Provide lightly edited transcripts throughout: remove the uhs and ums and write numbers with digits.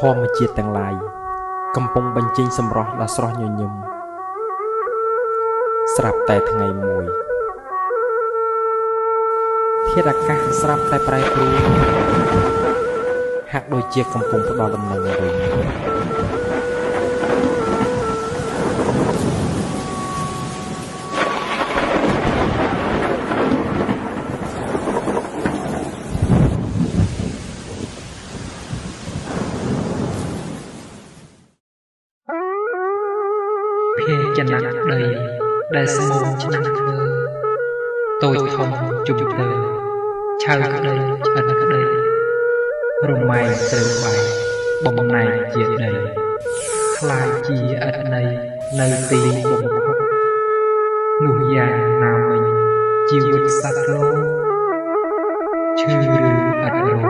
ធម្មជាតិទាំងឡាយកំពុងបញ្ចេញសម្រស់ដ៏ស្រស់ញញឹមស្រាប់តែថ្ងៃមួយធាតុអាកាសស្រាប់តែប្រែប្រួលហាក់ដូចជាកំពុងផ្ដល់ដំណឹងវិញភាចំណាក់ដីដែលស្មូនឆ្នាំធ្វើតូចធំជុំទៅឆៅក្ដីឆ្អិនក្ដីរម៉ែងត្រូវបែកបំណែកជាដីខ្លាយជាអិតន័យនៅទីបំផុតនោះយ៉ាងណាមិញជីវិតសត្វលោកឈឺឬអត់រង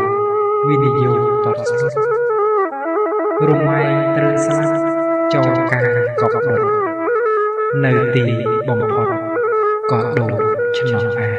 វិនិយោគតតស្លុតរម៉ែងត្រូវស្លាប់ចូលការកប់ដុតនៅទីបំផុតក៏ដូចឆ្នោតអា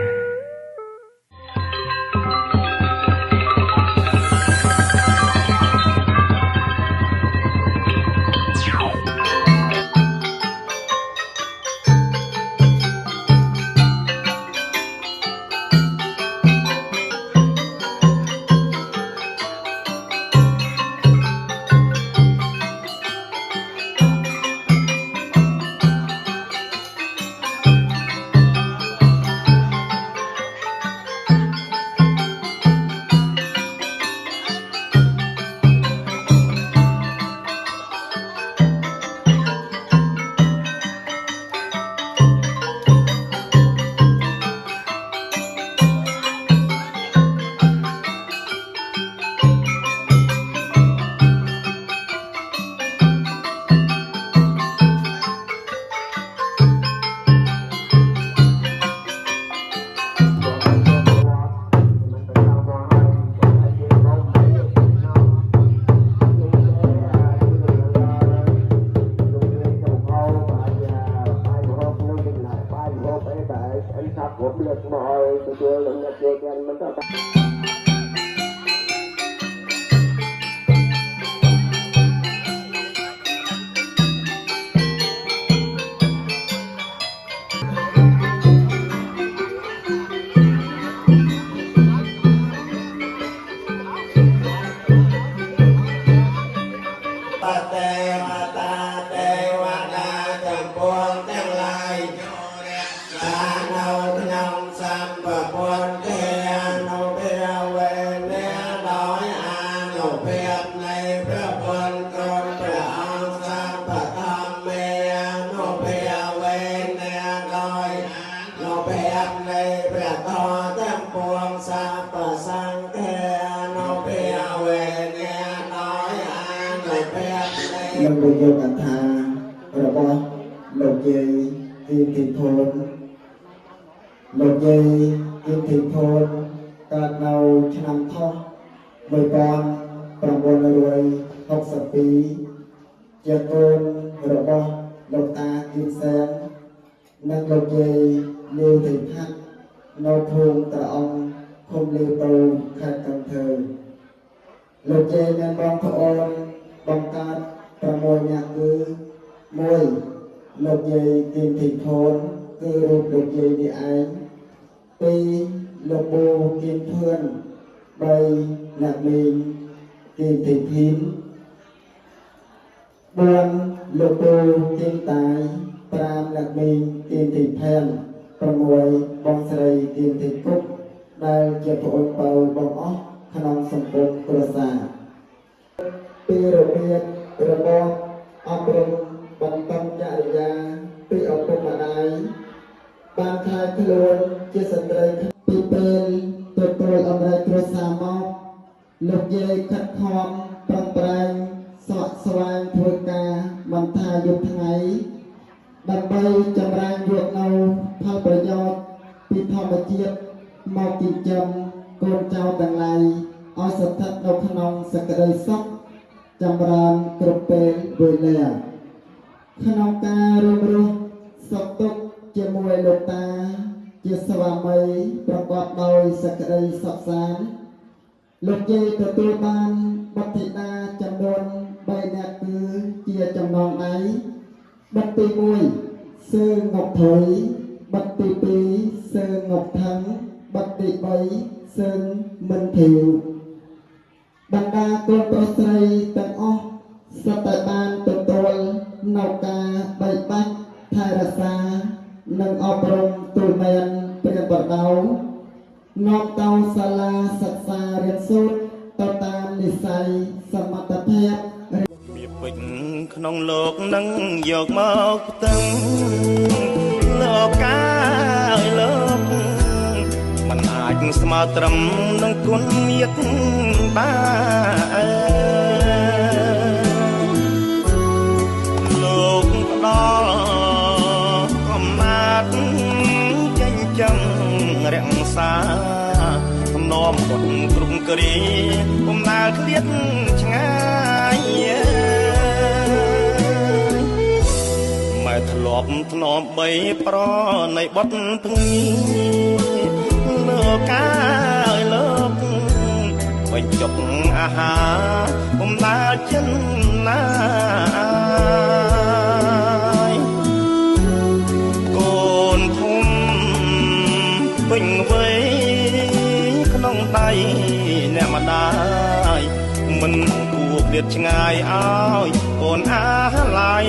នឹងវិយកថារបស់លោកយាយទីទីធនលោកយាយទីទីធនកើតនៅឆ្នាំថោះ1962ជាកូនរបស់លោកតាគៀមសែននិងលោកយាយលាវទីផាត់នៅភូមិត្រអង្គឃុំលាវតូខេត្តកំធើលោកយាយមានបងប្អូនបង្កើត6នាក់គឺ1លោកយាយទីទីធនគឺរូបលោកយាយនេះឯង2លោកប៊ូគៀនភឿន3អ្នកមីងទីទីធីន4លោកប៊ូគៀនតាយ5អ្នកមីងទីទីផែន6បងស្រីទីទីគុកដែលជាប្អូនបៅបងអស់ក្នុងសង្គមគ្រួសារពីរបៀបរបស់អប់រំបន្តចរិយាពីឪពុកម្ដាយបានខ្លាយខ្លួនជាស្ត្រីពីពេលទទួលអំណាចគ្រួសារមកលោកយាយខិតខំប្រឹងប្រែងស្វែងធ្វើការមិនថាយប់ថ្ងៃដើម្បីចម្រើនយកនៅផលប្រយោជន៍ពីធម្មជាតិមកចិញ្ចឹមកូនចៅទាំងឡាយឲ្យស្ថិតនៅក្នុងសេចក្តីសុខចម្រើនគ្រប់ពេលវេលាក្នុងការរួមរស់សុខទុក្ខជាមួយលោកតាជាស្វាមីប្រកបដោយសេចក្តីសុខសាន្តលោកយាយទទួលបានបុត្រធីតាចំនួន បទទី1សើងប់ថុយបទទី2សើងប់ថឹងបទទី3សើងមិនធាវបណ្ដាកូនប្រុសស្រីទាំងអស់សុទ្ធតែបានទទួលនៅការបីបាច់ថែរក្សានិងអប់រំទូលមានព្រានបដៅនាំទៅសាលាសិក្សារៀនសូត្រទៅតាមនិស្ស័យសមត្ថភាពវាពេញក្នុងលោកនឹងយកមកផ្ទឹងលោកកាយលោកมันអាចស្មើត្រឹមនឹងគុណមាតបានលោកផ្ដល់កំណាត់ចិញ្ចឹមរក្សានាំបុត្រគ្រប់គ្រាពុំដែលឃ្លាតឆ្ងាយម៉ែធ្លាប់ធ្នមបីប្រនៃបុត្រភងីលោកកាយលោកបញ្ចុកអាហារពុំដែលចិនណាយកូនធំពេញវ័យក្នុងដៃអ្នកម្ដាយមិនគួរឃ្លាតឆ្ងាយឲ្យកូនអាឡ័យ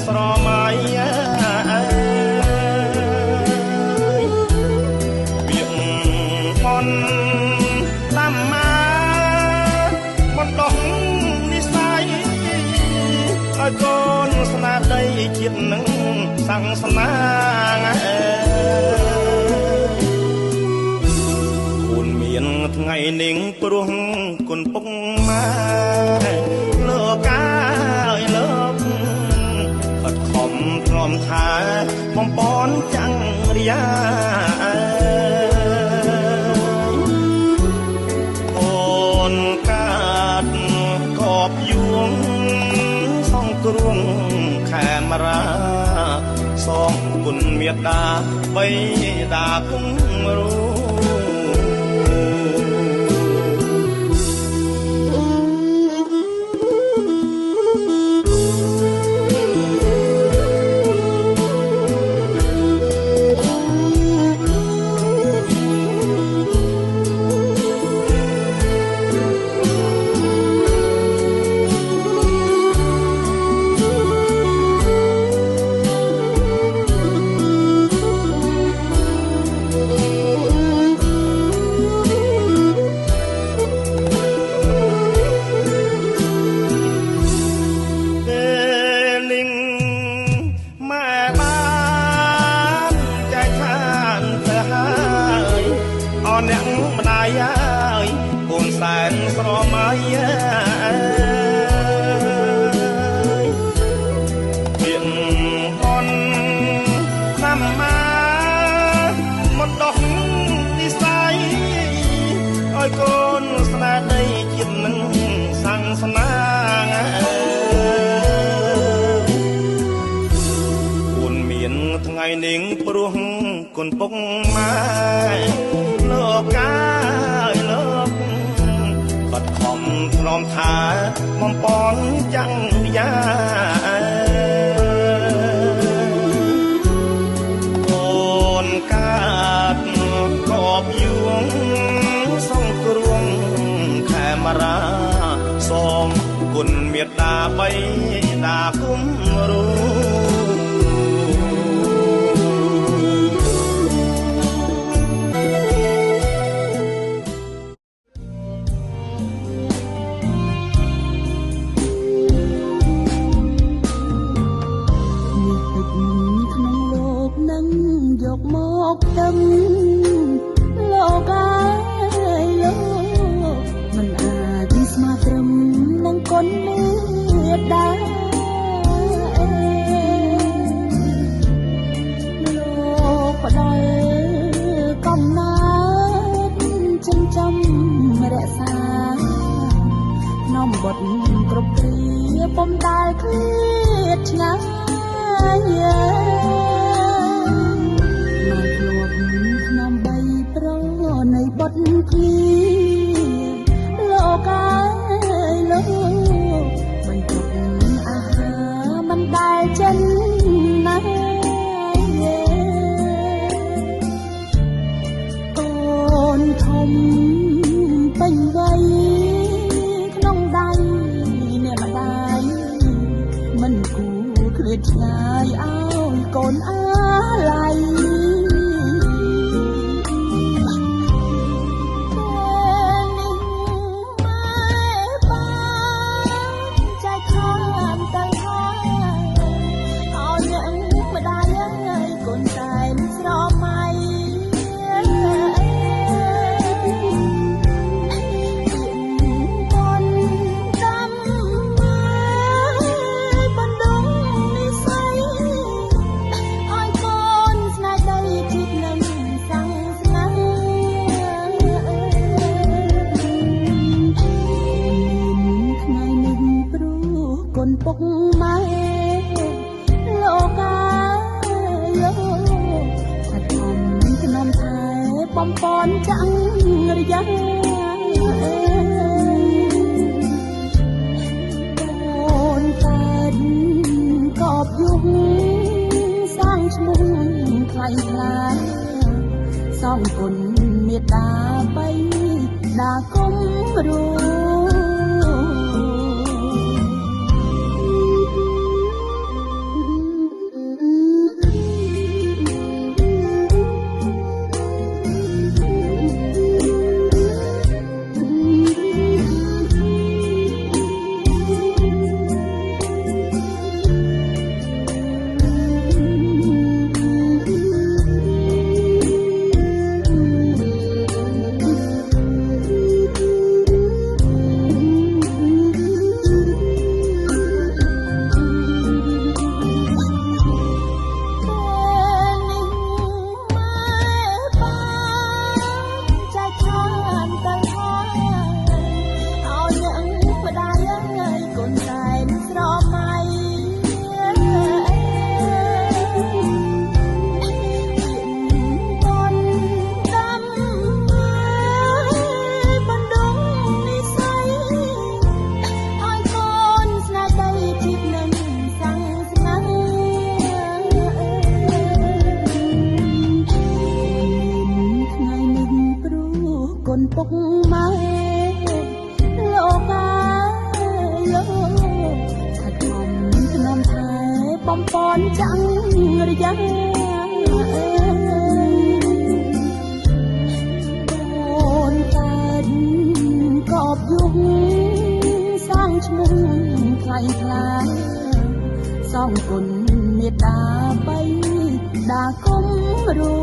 ស្រមៃវាមនតាមមាមិនដោះនិស័យឲ្យកូនស្នាដៃជាតិនឹងសង្សនាគូនមានថ្ងៃនឹងព្រោះគុណពុកម៉ែលោកកាយលោកខំព្រមថាបំពន់ចាំងរា រាសងគុណមេត្តាបៃតាគុំរូអ្នកម្ដាយអើយកូនសែនស្រមៃពីងអនតាមមាមិនដោះនិស័យឲ្យកូនស្នេហ៍ដីជាតិនឹងសង្សនាគូនមានថ្ងៃនឹងព្រោះគុណពុកម៉ែលោកកាយលោកបាត់ខំធ្នមថាបំពន់ចាំងយ៉ាកូនកាតកបយួងសងគ្រងខេមរាសូមគុណមេត្តាបៃតាគុំរូមកដឹងលោកអាយលោកមិនអាចស្មារត្រឹមនឹងគុណមេត្តាលោកផ្ដល់កំណត់ចិញ្ចឹមរក្សានំបុតគ្រប់គ្រាពុំដែលឃ្លាតឆ្ងាយ ក្នុងបីប្រនៃបទភ្លេងលោកអើយលោកបញ្ចុកអាហារមិនដែលចិនណាកូនធំពេញវ័យក្នុងដៃអ្នកម្ដាយមិនគួរឃ្លាតឆ្ងាយឲ្យកូនអាឡ័យពុកម៉ែលោកអើយលោកថាធំក្នុងថែបំពន់ចាំងរយៈអូនតែកបយំសាំងឈ្មោះខ្លាញ់ខ្លាសងគុណមេត្តាបីដាគុំរួពុកម៉ែលោកអើយលោកថាធំក្នុងថែបំពន់ចាំងរយៈអូនតែកបយំសាំងឈ្មោះខ្លាញ់ខ្លាសងគុណមេត្តាបីដាគុំរួ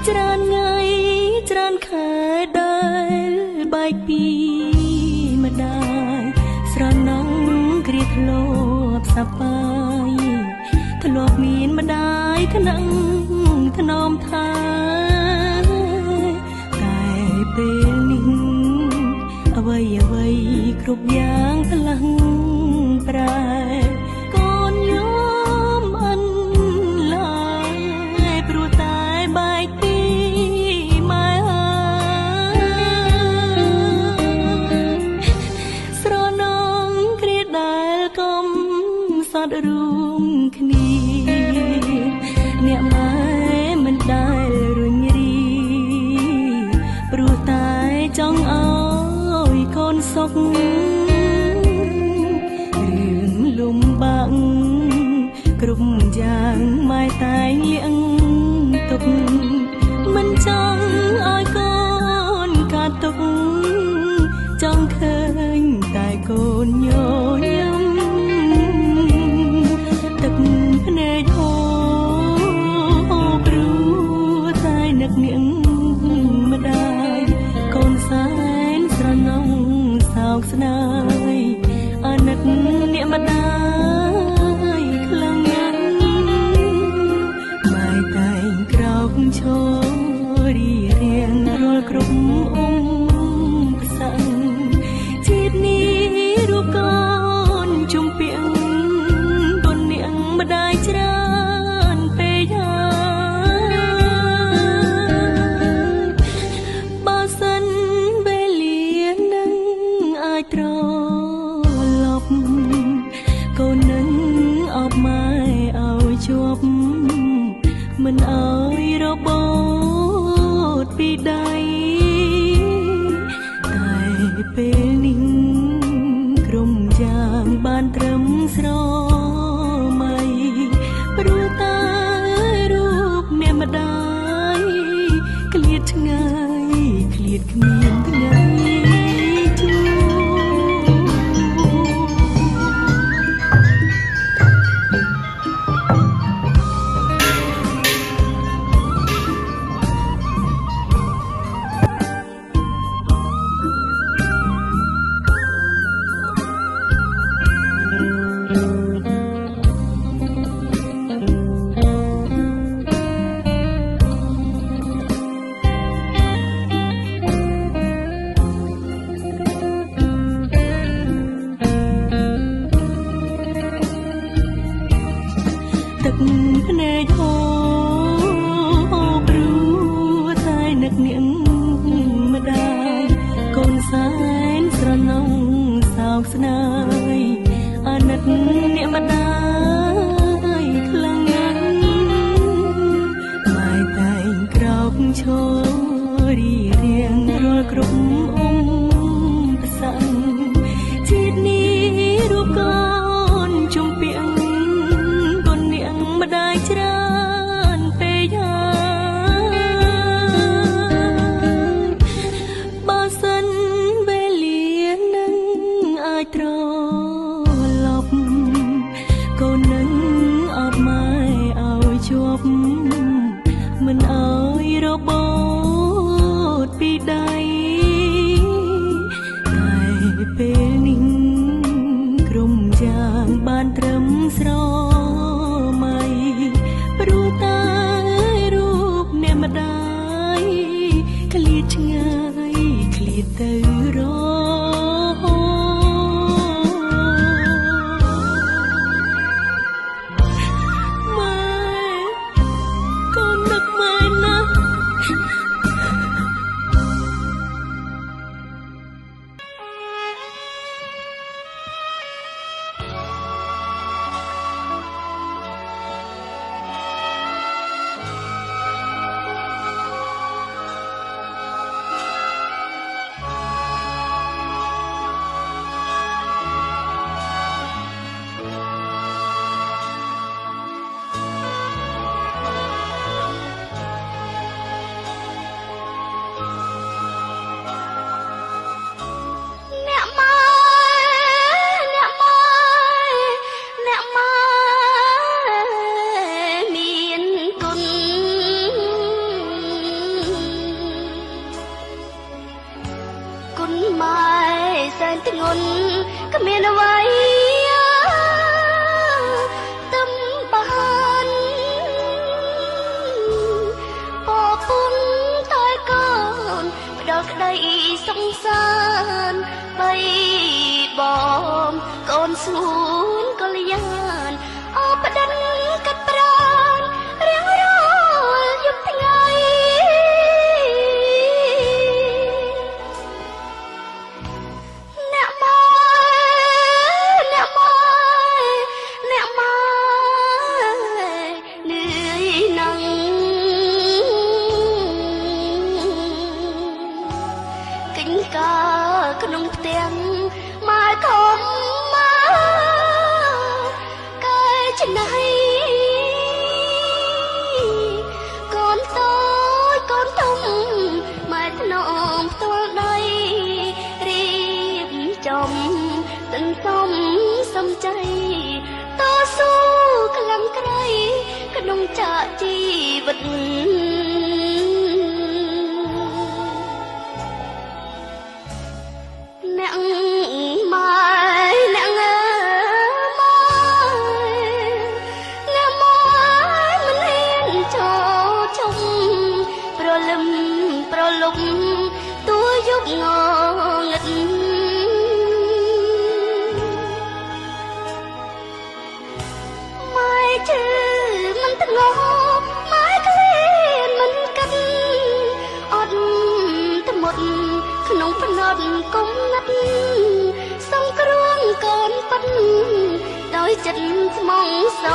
ច្រើនថ្ងៃច្រើនខែដែលបែកពីម្ដាយស្រណងគ្រាធ្លាប់សប្បាយធ្លាប់មានម្ដាយថ្នាំងថ្នមថាតែពេលនេះអ្វីគ្រប់យ៉ាងផ្លាស់ប្រែកូនយំអន់ឡើយព្រោះតែបែកពីម៉ែស្រណងគ្រាដែលកំ សុខរឿងលំបាកគ្រប់យ៉ាងម៉ែតែងលៀងទុកមិនចង់ឲ្យកូនកាត់ទុកចង់ឃើញតែកូនញញឹមទឹកភ្នែកហូរព្រោះតែនឹកនាងម្ដាយកូនសែនស្រណងសោកស្ដាយអាណិតអ្នកម្ដាយខ្លាំងណាស់ម៉ែតែងក្រោកឈររីរៀងរាល់គ្រប់ផ្សែងជាតិនេះរូបកូនជុំពាំងបុណ្យនាងម្ដាយច្រើនពេកហើយបើសិនវេលានឹងអាចត្រឡប់កូននឹងអបម៉ែឲ្យជាប់មិនឲ្យរបូតពីដៃតែពេលនេះក្រុមយ៉ាងបានត្រឹមស្រមៃព្រោះតែរូបអ្នកម្ដាយឃ្លាតឆ្ងាយឃ្លាតគ្មានថ្ងៃជួបទឹកភ្នែកហូរព្រោះតែនឹកនាងម្ដាយកូនសែនស្រណងសោកស្ដាយអាណិតអ្នកម្ដាយខ្លាំងណាស់ម៉ែតែងក្រោកឈររីរៀងរាល់គ្រប់ផ្សែងជាតិនេះរូបកូនជុំពាំងម្ដាយច្រើនពេកហើយបើសិនវេលានឹងអាចត្រឡប់កូននឹងអបម៉ែឲ្យជាប់មិនឲ្យរបូតពីដៃតែពេលនេះក្រុមយ៉ាងបានត្រឹមស្រមៃព្រោះតែរូបអ្នកម្ដាយឃ្លាតឆ្ងាយឃ្លាតទៅរម៉ែកូននឹកម៉ែណាស់ធ្ងន់គ្មានអ្វីទំបានពពុនតែកូនផ្ដល់ក្តីសង្សារបីបងកូនស្ងួនកល្យានអបដិនកាត់ប្រានរៀងរាល់យប់ថ្ងៃក្នុងផ្ទាំង ចំសន្សំសំចៃតស៊ូខ្លាំងក្រៃក្នុងចាកជីវិតអ្នកម៉ែអ្នកម៉ែអ្នកម៉ែមិនហ៊ានចូលជុំប្រលឹមប្រលុំទួយប់ងងឹតម៉ែជឿមិនធ្ងន់ម៉ែក្លៀនមិនកាត់អត់ត្មុតក្នុងភ្នត់គំនិតសង្គ្រោះកូនប៉ិនដោយចិត្តស្មងសរ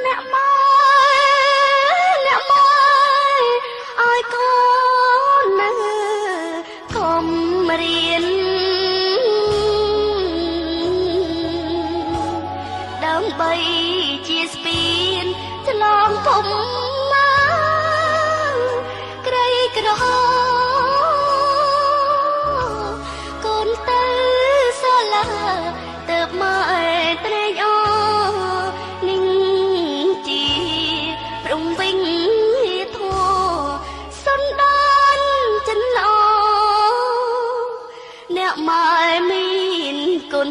អ្នកម៉ែអ្នកម៉ែឲ្យកូននៅកុំរៀនដើម្បីជាស្ពានឆ្លងភពមកក្រីក្រកូនទៅសាលាទៅមកត្រេកអរនឹងជាព្រំវិញធัวសុនដានចិនល្អអ្នកម៉ែមានគុណ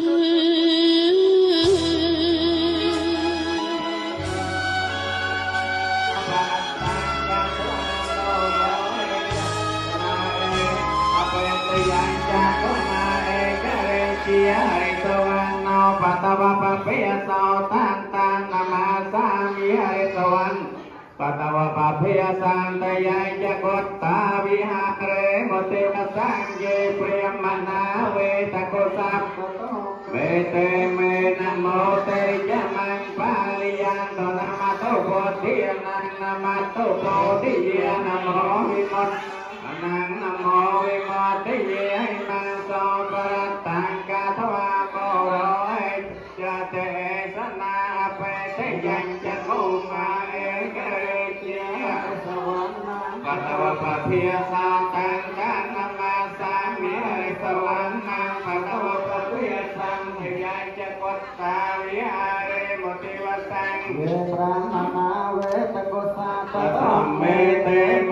Hãy subscribe cho kênh Ghiền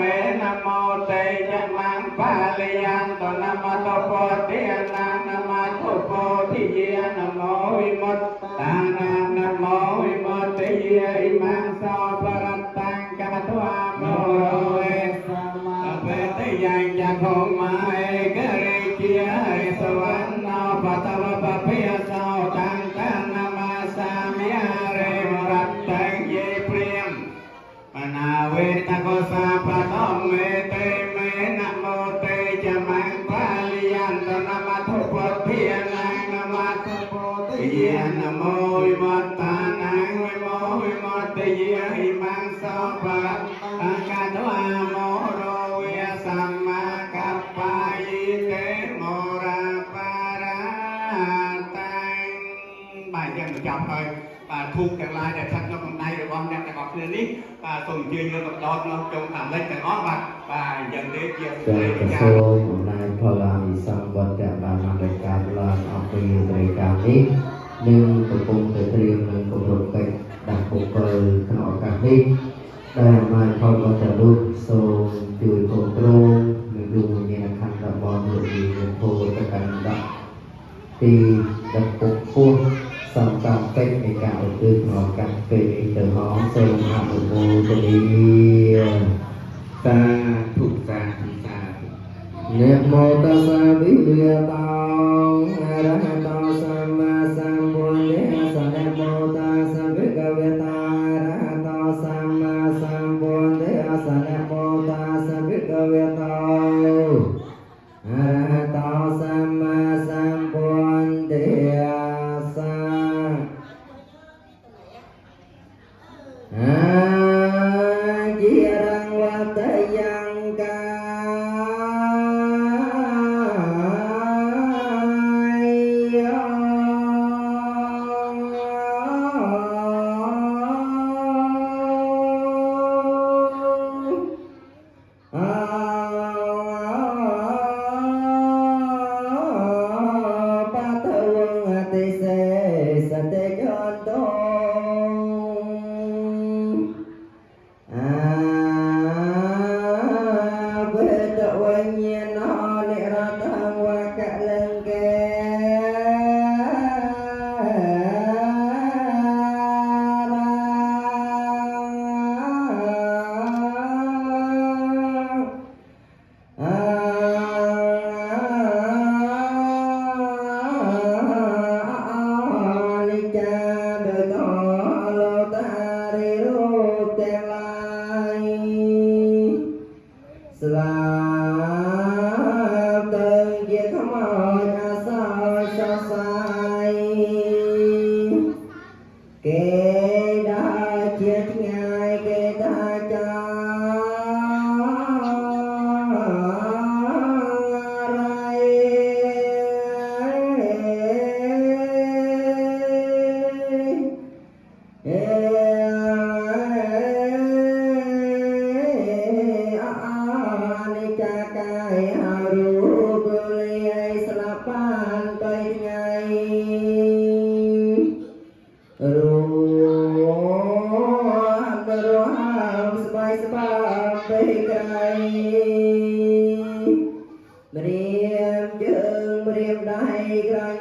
Mì Gõ để không bỏ lỡ thu càng lai để thật cho hôm nay được bom đẹp đẹp lên đi và cùng chơi như một đôi nó trong thảm lên càng ót mặt và dần đến chiều Hãy subscribe cho kênh Ghiền Mì Gõ để không bỏ lỡ những Song song cách để cả đầu tư ngõ cắt về từ hó sông hạ mô cho đi ta thuộc ra niệm mô ta sa vi địa tao ra tao sama sambuddha sa niệm mô ta sa vi ca ve ta ra tao sama sambuddha sa niệm mô ta sa vi ca ve tao ra tao sama sambuddha Jirang watayang ba thơ quân tê xê sa tê chọn tô về tự quân nhiên nó nệ ra thang qua cả lần kê kê đã chết ngài kê ta cha Meriam jeung meriam dai